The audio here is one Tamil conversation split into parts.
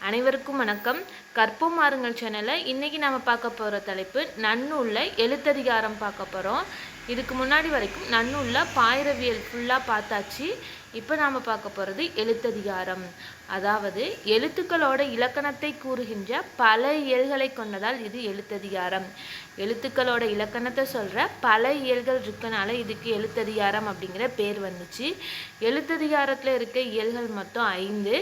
அனைவருக்கும் வணக்கம். கற்போம் வாருங்கள் சேனலில் இன்றைக்கி நாம் பார்க்க போகிற தலைப்பு நன்னூலில் எழுத்ததிகாரம் பார்க்க போகிறோம். இதுக்கு முன்னாடி வரைக்கும் நன்னூலில் பாயிரவியல் ஃபுல்லாக பார்த்தாச்சு. இப்போ நாம் பார்க்க போகிறது எழுத்ததிகாரம். அதாவது எழுத்துக்களோட இலக்கணத்தை கூறுகின்ற பல இயல்களை கொண்டதால் இது எழுத்ததிகாரம். எழுத்துக்களோட இலக்கணத்தை சொல்கிற பல இயல்கள் இருக்கனால இதுக்கு எழுத்ததிகாரம் அப்படிங்கிற பேர் வந்துச்சு. எழுத்ததிகாரத்தில் இருக்க இயல்கள் மொத்தம் 5.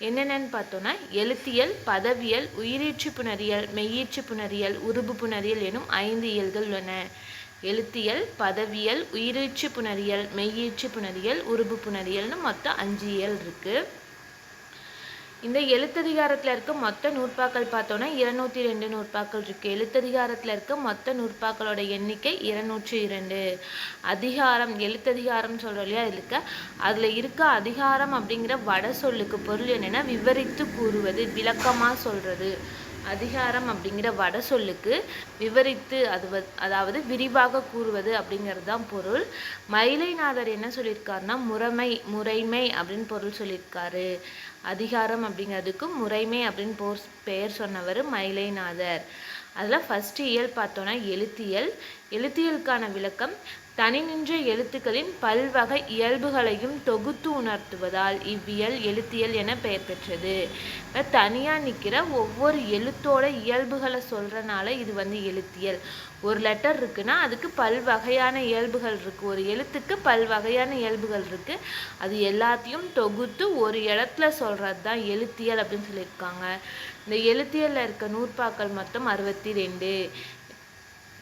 என்னென்னு பார்த்தோன்னா எழுத்தியல், பதவியல், உயிரீற்று புணரியல், மெய்யீற்று புணரியல், உருபு புணரியல் எனும் 5 இயல்கள் உள்ளன. எழுத்தியல், பதவியல், உயிரீற்று புணரியல், மெய்யீற்று புணரியல், உருபு புணரியல்னு மொத்தம் 5 இயல் இருக்குது. இந்த எழுத்ததிகாரத்தில் இருக்க மொத்த நூற்பாக்கள் பார்த்தோன்னா 202 நூற்பாக்கள் இருக்குது. எழுத்ததிகாரத்தில் இருக்க மொத்த நூற்பாக்களோட எண்ணிக்கை 202. அதிகாரம், எழுத்ததிகாரம் சொல்கிறோம் இல்லையா, இருக்க அதில் இருக்க அதிகாரம் அப்படிங்கிற வட சொல்லுக்கு பொருள் என்னென்னா விவரித்து கூறுவது, விளக்கமாக சொல்கிறது. அதிகாரம் அப்படிங்கிற வட சொல்லுக்கு விவரித்து அதாவது விரிவாக கூறுவது அப்படிங்கிறது தான் பொருள். மயிலைநாதர் என்ன சொல்லியிருக்காருன்னா முறைமை அப்படின்னு பொருள் சொல்லியிருக்காரு. அதிகாரம் அப்படிங்கிறதுக்கு முறைமை அப்படின்னு பெயர் சொன்னவர் மயிலைநாதர். அதில் ஃபஸ்ட்டு இயல் பார்த்தோன்னா எழுத்தியல். எழுத்தியலுக்கான விளக்கம்: தனி நின்ற எழுத்துக்களின் பல்வகை இயல்புகளையும் தொகுத்து உணர்த்துவதால் இவ்வியல் எழுத்தியல் என பெயர் பெற்றது. தனியாக நிற்கிற ஒவ்வொரு எழுத்தோட இயல்புகளை சொல்கிறனால இது எழுத்தியல். ஒரு லெட்டர் இருக்குன்னா அதுக்கு பல்வகையான இயல்புகள் இருக்குது. ஒரு எழுத்துக்கு பல்வகையான இயல்புகள் இருக்குது. அது எல்லாத்தையும் தொகுத்து ஒரு இடத்துல சொல்கிறது தான் எழுத்தியல் அப்படின்னு சொல்லியிருக்காங்க. இந்த எழுத்தியலில் இருக்க நூற்பாக்கள் மொத்தம் 62.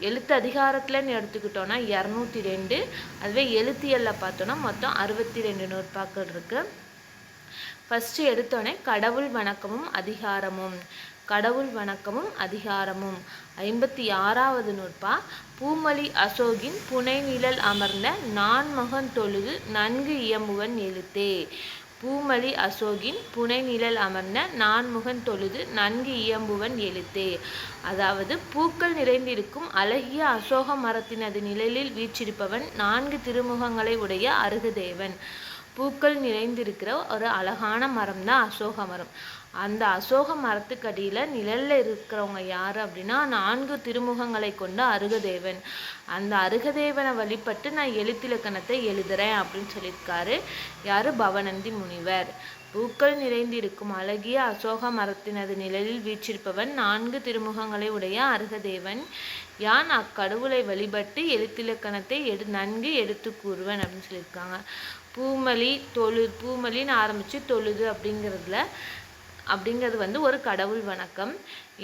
எழுத்து அதிகாரத்தில்னு எடுத்துக்கிட்டோன்னா 202. அதுவே எழுத்தியலில் பார்த்தோன்னா மொத்தம் 62 நூற்பாக்கள் இருக்குது. ஃபஸ்ட்டு எடுத்தோடனே கடவுள் வணக்கமும் அதிகாரமும். கடவுள் வணக்கமும் அதிகாரமும் 56வது நூற்பா. பூமலி அசோகின் புனைநிழல் அமர்ந்த நான்முகன் தொழுது நன்கு இயம்புவன் எழுத்தே. பூமலி அசோகின் புனைநிழல் அமர்ந்த நான்முகன் தொழுது நன்கு இயம்புவன் எழுத்தே. அதாவது பூக்கள் நிறைந்திருக்கும் அழகிய அசோக மரத்தினது நிழலில் வீற்றிருப்பவன் 4 திருமுகங்களை உடைய அருகதேவன். பூக்கள் நிறைந்திருக்கிற ஒரு அழகான மரம் தான் அசோக மரம். அந்த அசோக மரத்துக்கடியில் நிழலில் இருக்கிறவங்க யார் அப்படின்னா 4 திருமுகங்களை கொண்ட அருகதேவன். அந்த அருகதேவனை வழிபட்டு நான் எழுத்திலக்கணத்தை எழுதுறேன் அப்படின்னு சொல்லியிருக்காரு. யார்? பவநந்தி முனிவர். பூக்கள் நிறைந்திருக்கும் அழகிய அசோக மரத்தினது நிழலில் வீற்றிருப்பவன் 4 திருமுகங்களை உடைய அருகதேவன். யான் அக்கடவுளை வழிபட்டு எழுத்திலக்கணத்தை நன்கு எடுத்து கூறுவன் அப்படின்னு சொல்லியிருக்காங்க. பூமலின்னு ஆரம்பித்து தொழுது அப்படிங்கிறது ஒரு கடவுள் வணக்கம்.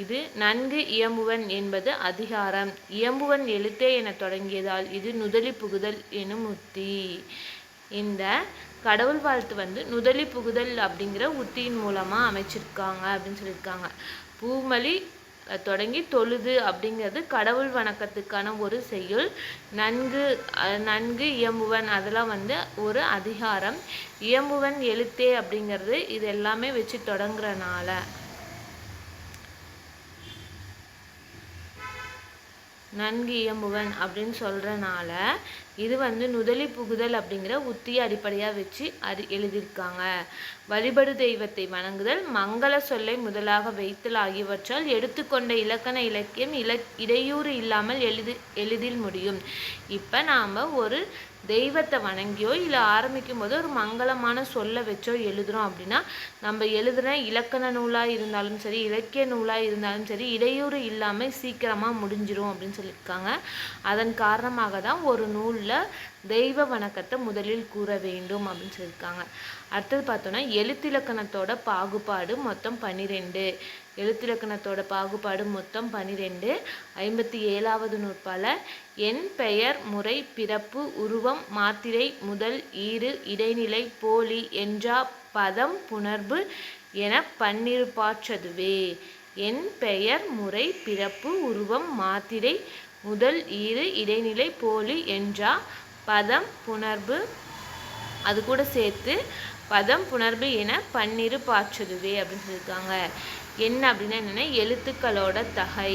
இது நன்கு இயம்புவன் என்பது அதிகாரம். இயம்புவன் எழுத்தே என தொடங்கியதால் இது நுதலி புகுதல் எனும் உத்தி. இந்த கடவுள் வாழ்த்து நுதலி புகுதல் அப்படிங்கிற உத்தியின் மூலமாக அமைச்சிருக்காங்க அப்படின்னு சொல்லியிருக்காங்க. பூமலி தொடங்கி தொழுது அப்படிங்கிறது கடவுள் வணக்கத்துக்கான ஒரு செய்யுள். நன்கு இயம்புவன் அதெல்லாம் ஒரு அதிகாரம். இயம்புவன் எழுத்தே அப்படிங்கிறது இது எல்லாமே வச்சு தொடங்குறனால நன்கு இயம்புவன் அப்படின்னு சொல்கிறனால இது நுதலி புகுதல் அப்படிங்கிற உத்தியை அடிப்படையாக வச்சு எழுதியிருக்காங்க. வழிபடு தெய்வத்தை வணங்குதல், மங்கள சொல்லை முதலாக வைத்தல் ஆகியவற்றால் எடுத்துக்கொண்ட இலக்கண இலக்கியம் இடையூறு இல்லாமல் எளிதில் முடியும். இப்போ நாம் ஒரு தெய்வத்தை வணங்கியோ இல்லை ஆரம்பிக்கும் போது ஒரு மங்களமான சொல்லை வச்சோ எழுதுகிறோம் அப்படின்னா நம்ம எழுதுகிற இலக்கண நூலாக இருந்தாலும் சரி, இலக்கிய நூலாக இருந்தாலும் சரி, இடையூறு இல்லாமல் சீக்கிரமாக முடிஞ்சிரும் அப்படின்னு சொல்லியிருக்காங்க. அதன் காரணமாக தான் ஒரு நூலில் தெய்வ வணக்கத்தை முதலில் கூற வேண்டும் அப்படின்னு சொல்லியிருக்காங்க. அடுத்தது பார்த்தோன்னா எழுத்திலக்கணத்தோட பாகுபாடு மொத்தம் 12. எழுத்திலக்கணத்தோட பாகுபாடு மொத்தம் 12. 57வது நூற்பால எண், பெயர், முறை, பிறப்பு, உருவம், மாத்திரை, முதல், ஈறு, இடைநிலை, போலி, என்றா, பதம், புணர்வு என 12 பாற்றதுவே. எண், பெயர், முறை, பிறப்பு, உருவம், மாத்திரை, முதல், ஈறு, இடைநிலை, போலி, என்றா, பதம், புணர்வு அது கூட சேர்த்து பதம், புணர்வு என 12 பாற்றதுவே அப்படின்னு சொல்லியிருக்காங்க. என்ன அப்படின்னா என்னென்னா எழுத்துக்களோட தகை.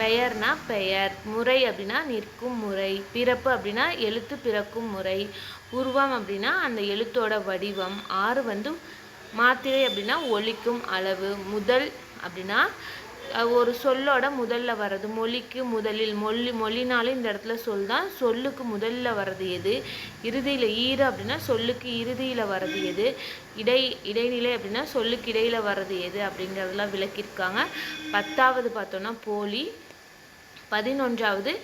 பெயர்னா பெயர், முறை அப்படின்னா நிற்கும் முறை, பிறப்பு அப்படின்னா எழுத்து பிறக்கும் முறை, உருவம் அப்படின்னா அந்த எழுத்தோட வடிவம், 6 மாத்திரை அப்படின்னா ஒலிக்கும் அளவு. முதல் அப்படின்னா ஒரு சொல்லோட முதல்ல வர்றது. மொழிக்கு முதலில், மொழினாலும் இந்த இடத்துல சொல் தான். சொல்லுக்கு முதல்ல வர்றது எது? இறுதியில். ஈறு அப்படின்னா சொல்லுக்கு இறுதியில் வர்றது எது? இடைநிலை அப்படின்னா சொல்லுக்கு இடையில வர்றது எது அப்படிங்கிறதெல்லாம் விளக்கியிருக்காங்க. 10வது பார்த்தோன்னா போலி. 11வது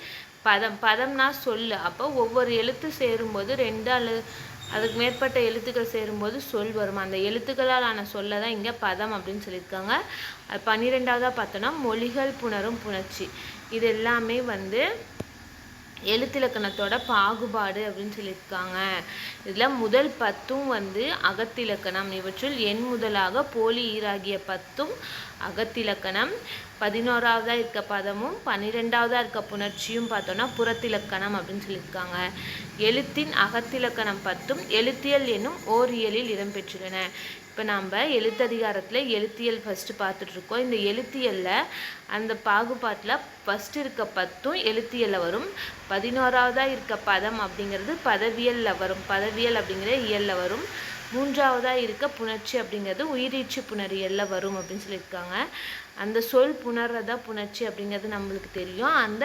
பதம். பதம்னா சொல்லு. அப்போ ஒவ்வொரு எழுத்து சேரும்போது 2 அல்லது அதுக்கு மேற்பட்ட எழுத்துக்கள் சேரும்போது சொல் வரும். அந்த எழுத்துக்களால் ஆன சொல்ல தான் இங்கே பதம் அப்படின்னு சொல்லியிருக்காங்க. 12வதாக பார்த்தோன்னா மொழிகள் புணரும் புணர்ச்சி. இது எல்லாமே எழுத்திலக்கணத்தோட பாகுபாடு அப்படின்னு சொல்லியிருக்காங்க. இதில் முதல் 10 அகத்திலக்கணம். இவற்றுள் எண் முதலாக போலி ஈராகிய 10 அகத்திலக்கணம். 11வதாக இருக்க பதமும் 12வதாக இருக்க புணர்ச்சியும் பார்த்தோன்னா புறத்திலக்கணம் அப்படின்னு சொல்லியிருக்காங்க. எழுத்தின் அகத்திலக்கணம் 10 எழுத்தியல் என்னும் ஓர் இயலில் இடம்பெற்றுள்ளன. இப்போ நம்ம எழுத்ததிகாரத்தில் எழுத்தியல் ஃபஸ்ட்டு பார்த்துட்ருக்கோம். இந்த எழுத்தியலில் அந்த பாகுபாட்டில் ஃபஸ்ட்டு இருக்க 10 எழுத்தியலில் வரும். 11வதாக இருக்க பதம் அப்படிங்கிறது பதவியலில் வரும். பதவியல் அப்படிங்கிற இயலில் வரும். 3வதாக இருக்க புணர்ச்சி அப்படிங்கிறது உயிரீச்சு புணரியலில் வரும் அப்படின்னு சொல்லியிருக்காங்க. அந்த சொல் புணர்றதா புணர்ச்சி அப்படிங்கிறது நம்மளுக்கு தெரியும். அந்த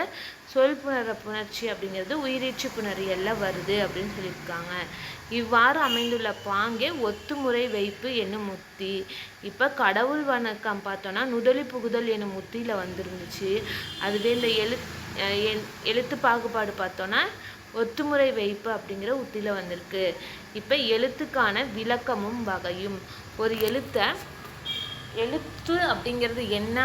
சொல் புணர்ற புணர்ச்சி அப்படிங்கிறது உயிரீச்சு புணரியலில் வருது அப்படின்னு சொல்லியிருக்காங்க. இவ்வாறு அமைந்துள்ள பாங்கே ஒத்துமுறை வைப்பு என்னும் முத்தி. இப்போ கடவுள் வணக்கம் பார்த்தோன்னா நுதலி புகுதல் என்னும் முத்தியில் வந்துருந்துச்சு. அதுவே இந்த எழுத்து பாகுபாடு பார்த்தோன்னா ஒத்துமுறை வைப்பு அப்படிங்கிற உத்தியில் வந்திருக்கு. இப்போ எழுத்துக்கான விளக்கமும் வகையும். ஒரு எழுத்து அப்படிங்கிறது என்ன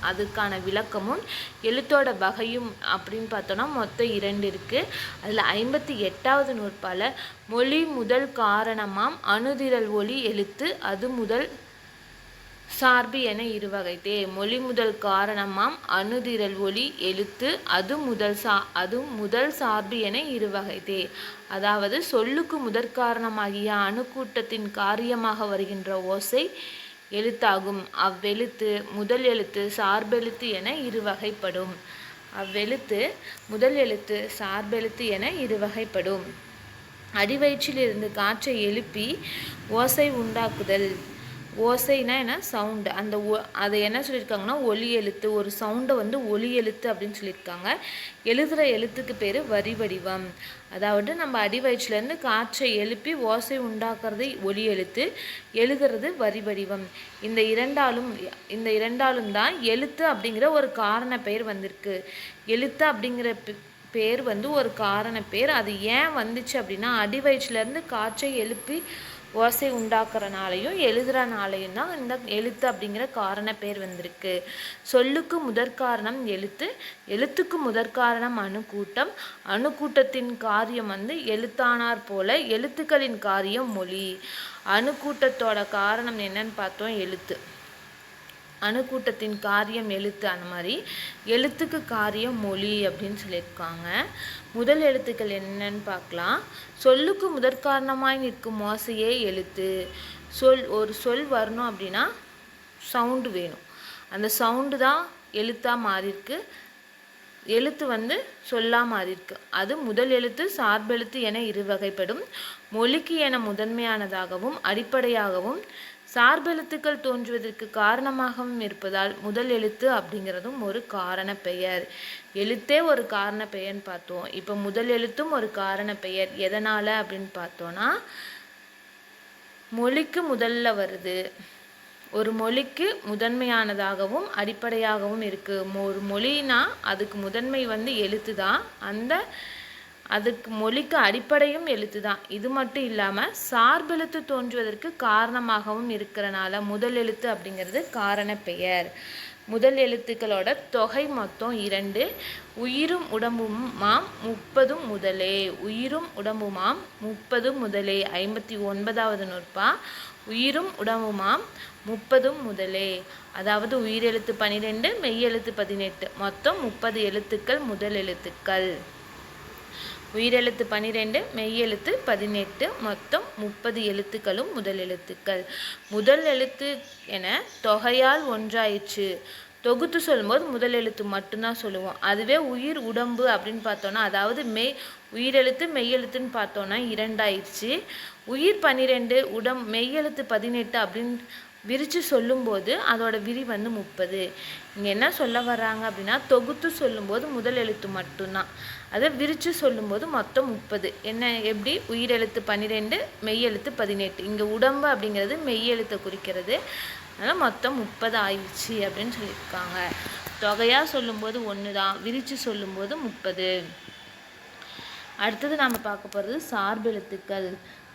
அதுக்கான விளக்கமும் எழுத்தோட வகையும் அப்படின்னு பார்த்தோன்னா மொத்தம் 2 இருக்குது. அதில் 58வது நூற்பால மொழி முதல் காரணமாம் அணுதிரள் ஒலி எழுத்து அது முதல் சார்பு என இருவகைத்தே. மொழி முதல் காரணமாம் அணுதிரள் ஒலி எழுத்து அது முதல் சார்பு என இருவகைத்தே. அதாவது சொல்லுக்கு முதற்காரணமாகிய அணுக்கூட்டத்தின் காரியமாக வருகின்ற ஓசை எழுத்தாகும். அவ்வெழுத்து முதல் எழுத்து சார்பெழுத்து என இருவகைப்படும். முதல் எழுத்து சார்பெழுத்து என இருவகைப்படும். அடிவயிற்றிலிருந்து காற்றை எழுப்பி ஓசை உண்டாக்குதல். ஓசைனா என்ன? சவுண்டு. அதை என்ன சொல்லியிருக்காங்கன்னா ஒலி எழுத்து. ஒரு சவுண்டை ஒலி எழுத்து அப்படின்னு சொல்லியிருக்காங்க. எழுதுகிற எழுத்துக்கு பேர் வரி வடிவம். அதாவது நம்ம அடிவயிற்றிலேருந்து காற்றை எழுப்பி ஓசை உண்டாக்குறது ஒலி எழுத்து, எழுதுறது வரி வடிவம். இந்த இரண்டாலும் தான் எழுத்து அப்படிங்கிற ஒரு காரண பெயர் வந்திருக்கு. எழுத்து அப்படிங்கிற பேர் ஒரு காரண பேர். அது ஏன் வந்துச்சு அப்படின்னா அடிவயிற்றிலேருந்து காற்றை எழுப்பி ஓசை உண்டாக்குறனாலையும் எழுதுறனாலையும் தான் இந்த எழுத்து அப்படிங்கிற காரண பேர் வந்திருக்கு. சொல்லுக்கு முதற்காரணம் எழுத்து, எழுத்துக்கு முதற்காரணம் அணுக்கூட்டம், அணுக்கூட்டத்தின் காரியம் எழுத்தானார் போல எழுத்துக்களின் காரியம் மொழி. அணுக்கூட்டத்தோட காரணம் என்னன்னு பார்த்தோம், எழுத்து. அணுக்கூட்டத்தின் காரியம் எழுத்து. அந்த மாதிரி எழுத்துக்கு காரியம் மொழி அப்படின்னு சொல்லியிருக்காங்க. முதல் எழுத்துக்கள் என்னன்னு பார்க்கலாம். சொல்லுக்கு முதற்காரணமாய் நிற்கும் ஓசையே எழுத்து. ஒரு சொல் வரணும் அப்படின்னா சவுண்டு வேணும். அந்த சவுண்டு தான் எழுத்தாக மாறியிருக்கு. எழுத்து சொல்லா மாறியிருக்கு. அது முதல் எழுத்து சார்பெழுத்து என இருவகைப்படும். மொழிக்கு என முதன்மையானதாகவும் அடிப்படையாகவும் சார்பெழுத்துக்கள் தோன்றுவதற்கு காரணமாகவும் இருப்பதால் முதல் எழுத்து அப்படிங்கிறதும் ஒரு காரண பெயர். எழுத்தே ஒரு காரண பெயர்னு பார்த்தோம். இப்போ முதல் எழுத்தும் ஒரு காரண பெயர். எதனால் அப்படின்னு பார்த்தோன்னா மொழிக்கு முதல்ல வருது. ஒரு மொழிக்கு முதன்மையானதாகவும் அடிப்படையாகவும் இருக்குது. ஒரு மொழினா அதுக்கு முதன்மை எழுத்து தான். அதுக்கு மொழிக்கு அடிப்படையும் எழுத்து தான். இது மட்டும் இல்லாமல் சார்பெழுத்து தோன்றுவதற்கு காரணமாகவும் இருக்கிறனால முதல் எழுத்து அப்படிங்கிறது காரண பெயர். முதல் எழுத்துக்களோட தொகை மொத்தம் 2. உயிரும் உடம்புமாம் 30 முதலே. உயிரும் உடம்புமாம் 30 முதலே. 59வது நூற்பா. உயிரும் உடம்புமாம் 30 முதலே. அதாவது உயிரெழுத்து 12, மெய்யெழுத்து 18, மொத்தம் 30 எழுத்துக்கள் முதல் எழுத்துக்கள். உயிரெழுத்து 12, மெய்யெழுத்து 18, மொத்தம் 30 எழுத்துக்களும் முதல் எழுத்துக்கள். முதல் எழுத்து என தொகையால் ஒன்றாயிற்று. தொகுத்து சொல்லும்போது முதல் எழுத்து மட்டும்தான் சொல்லுவோம். அதுவே உயிர் உடம்பு அப்படின்னு பார்த்தோன்னா அதாவது உயிரெழுத்து மெய்யெழுத்துன்னு பார்த்தோன்னா 2 ஆயிடுச்சு. உயிர் 12 மெய்யெழுத்து 18 அப்படின்னு விரித்து சொல்லும்போது அதோட விரி வந்து 30. இங்கே என்ன சொல்ல வர்றாங்க அப்படின்னா, தொகுத்து சொல்லும்போது முதல் எழுத்து மட்டும்தான், அதை விரித்து சொல்லும்போது மொத்தம் 30. என்ன எப்படி? உயிரெழுத்து 12 மெய்யெழுத்து 18. இங்கே உடம்பு அப்படிங்கிறது மெய்யெழுத்தை குறிக்கிறது, அதனால் மொத்தம் 30 ஆயிடுச்சு அப்படின்னு சொல்லியிருக்காங்க. தொகையாக சொல்லும்போது 1 தான், விரித்து சொல்லும்போது 30. அடுத்தது நாம் பார்க்க போகிறது சார்பெழுத்துக்கள்.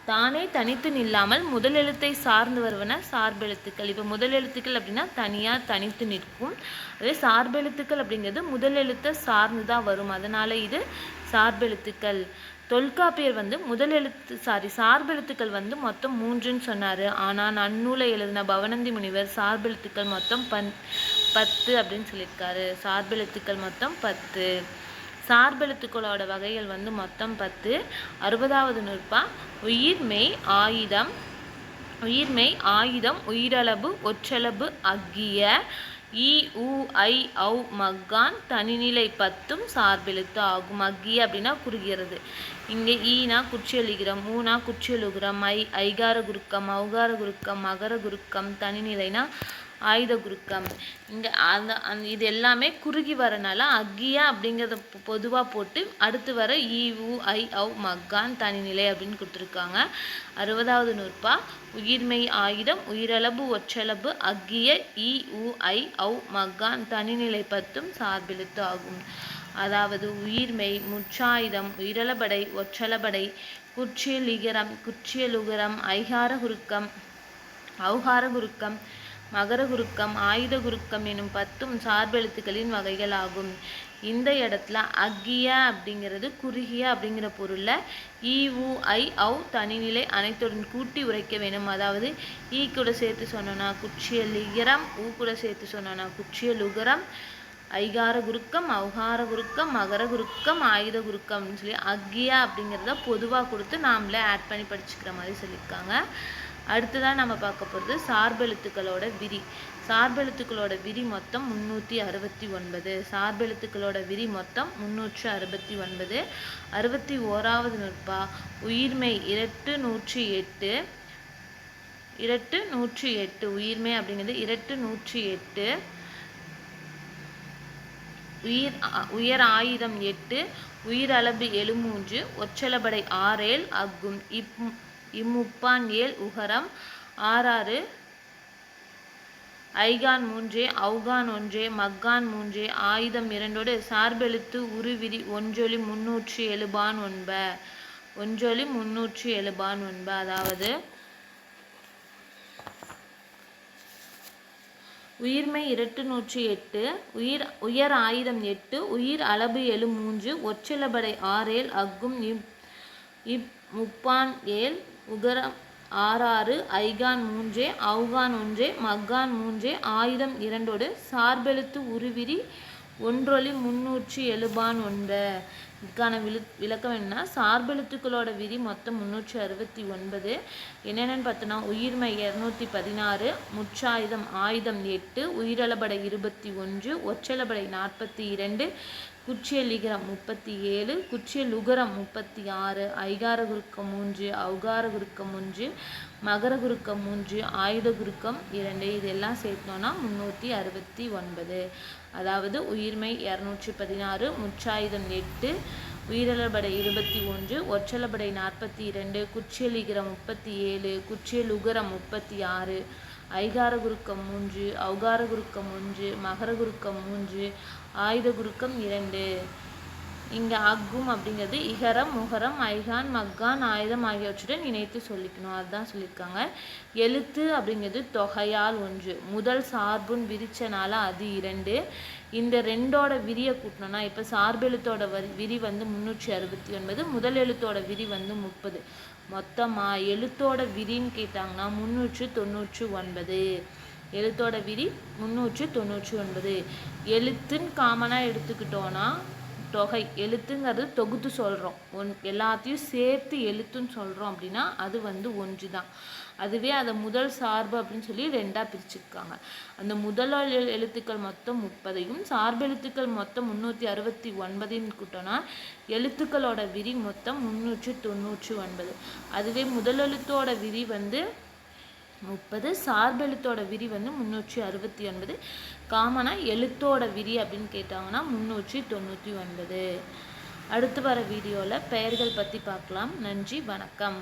தானே தனித்து நில்லாமல் முதல் எழுத்தை சார்ந்து வருவன சார்பெழுத்துக்கள். இப்போ முதல் எழுத்துக்கள் அப்படின்னா தனியாக தனித்து நிற்கும். அதே சார்பெழுத்துக்கள் அப்படிங்கிறது முதல் எழுத்தை சார்ந்து தான் வரும், அதனால் இது சார்பெழுத்துக்கள். தொல்காப்பியர் வந்து சார்பெழுத்துக்கள் வந்து மொத்தம் 3ன்னு சொன்னார். ஆனால் நன்னூலை எழுதின பவணந்தி முனிவர் சார்பெழுத்துக்கள் மொத்தம் 10 அப்படின்னு சொல்லியிருக்காரு. சார்பெழுத்துக்கள் மொத்தம் 10. சார்பெழுத்துக்களோட வகைகள் வந்து மொத்தம் 10. 60வது நூற்பா உயிர்மெய் ஆயுதம் உயிரளபு ஒற்றளபு அக்கிய ஈ உ ஐ ஔ மக்கான் தனிநிலை 10 சார்பெழுத்து ஆகும். அக்கிய அப்படின்னா குறுகிறது. இங்கே ஈனா குற்றியலுகிரம், ஊனா குற்றியலுகிரம், ஐகார குறுக்கம், ஔகார குறுக்கம், மகர குறுக்கம், தனிநிலைனா ஆயுத குறுக்கம். இங்கே இது எல்லாமே குறுகி வரனால அக்கியா அப்படிங்கிறத பொதுவாக போட்டு அடுத்து வர ஈ உ ஐ ஔ மக்கான் தனிநிலை அப்படின்னு கொடுத்துருக்காங்க. 60வது நூற்பா உயிர்மெய் ஆயுதம் உயிரளபு ஒற்றளபு அக்கிய ஈ உ ஐ ஔ மக்கான் தனிநிலை 10 சார்பெழுத்து ஆகும். அதாவது உயிர்மெய் முற்றாயுதம் உயிரளபடை ஒற்றளபடை குற்றியலுகரம் ஐகார குறுக்கம் ஔகார குறுக்கம் மகர குறுக்கம் ஆயுத குறுக்கம் எனும் 10 சார்பெழுத்துக்களின் வகைகள் ஆகும். இந்த இடத்துல அக்கிய அப்படிங்கிறது குறுகிய அப்படிங்கிற பொருளில் ஈ உ ஐ ஔ தனிநிலை அனைத்துடன் கூட்டி உரைக்க வேணும். அதாவது ஈ கூட சேர்த்து சொன்னோன்னா குற்றியலிகரம், ஊ கூட சேர்த்து சொன்னோன்னா குற்றியலுகரம், ஐகார குறுக்கம் ஔகார குறுக்கம் மகர குறுக்கம் ஆயுத குறுக்கம் அப்படின்னு சொல்லி அக்கியா அப்படிங்கிறத பொதுவாக கொடுத்து நாமளே ஆட் பண்ணி படிச்சுக்கிற மாதிரி சொல்லியிருக்காங்க. அடுத்ததான் நம்ம பார்க்க போகிறது சார்பெழுத்துக்களோட விரி. சார்பெழுத்துக்களோட விரி மொத்தம் 369. சார்பெழுத்துக்களோட விரி மொத்தம் 369. 61வது நூற்பா உயிர்மெய் 108. உயிர்மெய் அப்படிங்கிறது 108. உயர் ஆயுதம் 8 உயிரளபு 73 ஒற்றளபடை 6 அக்கும் இம்முப்பான் 7 உகரம் 6 ஐகான் 3 ஔகான் 1 மக்கான் 3 ஆயுதம் 2 சார்பெழுத்து உருவிரி ஒன்றொலி 307 ஒன்றொலி 307. அதாவது உயிர்மெய் 208 உயர் ஆயுதம் 8 உயிர் அளபு 73 ஒற்றளபடை 6 அக்கும் இம்முப்பான் 7 உகரம் 6 ஐகான் 3 ஔகான் 1 மக்கான் 3 ஆயுதம் 2 சார்பெழுத்து உருவிரி ஒன்றொலி 307. இதுக்கான விளக்கம் என்னன்னா, சார்பெழுத்துக்களோட விரி மொத்தம் 369. என்னென்னு பார்த்தோன்னா உயிர்மெய் 216 முற்றாயுதம் ஆயுதம் 8 உயிரளபடை 21 ஒற்றளபடை 42 குற்றியலிகரம் 37 குற்றியலுகரம் 36 ஐகார குறுக்கம் 3 ஔகார குறுக்கம் 1 மகர குறுக்கம் 3 ஆயுத குறுக்கம் 2. இதெல்லாம் சேர்த்தோன்னா 369. அதாவது உயிர்மெய் 216 முற்றாயுதம் 8 உயிரளபடை 21 ஒற்றளபடை 42 குற்றியலிகரம் 37 குற்றியலுகரம் 36 ஐகார குறுக்கம் 3 ஔகார குறுக்கம் 1 மகர குறுக்கம் 3 ஆயுத குறுக்கம் 2. இங்கே அக்கும் அப்படிங்கிறது இகரம் முகரம் ஐகான் மக்கான் ஆயுதம் ஆகியவற்றுடன் இணைத்து சொல்லிக்கணும், அதுதான் சொல்லியிருக்காங்க. எழுத்து அப்படிங்கிறது தொகையால் 1 முதல் சார்புன் விரிச்சனால அது 2. இந்த 2ஓட விரியை கூட்டணும்னா இப்போ சார்பெழுத்தோட விரி வந்து 369 முதல் எழுத்தோட விரி வந்து 30. மொத்தமாக எழுத்தோட விரின்னு கேட்டாங்கன்னா 399. எழுத்தோட விரி 399. எழுத்துன்னு காமனாக எடுத்துக்கிட்டோன்னா தொகை எழுத்துங்கிறது தொகுத்து சொல்கிறோம், எல்லாத்தையும் சேர்த்து எழுத்துன்னு சொல்கிறோம் அப்படின்னா அது வந்து 1 தான். அதுவே அதை முதல் சார்பு அப்படின்னு சொல்லி 2ஆக பிரிச்சுருக்காங்க. அந்த முதல் எழுத்துக்கள் மொத்தம் 30ஐயும் சார்பெழுத்துக்கள் மொத்தம் 369ஐயும் கூட்டினா எழுத்துக்களோட விரி மொத்தம் 399. அதுவே முதல் எழுத்தோட விரி வந்து 30, சார்பெழுத்தோட விரி வந்து 369. காமனாக எழுத்தோட விரி அப்படின்னு கேட்டாங்கன்னா 399. அடுத்து வர வீடியோவில் பெயர்கள் பற்றி பார்க்கலாம். நன்றி, வணக்கம்.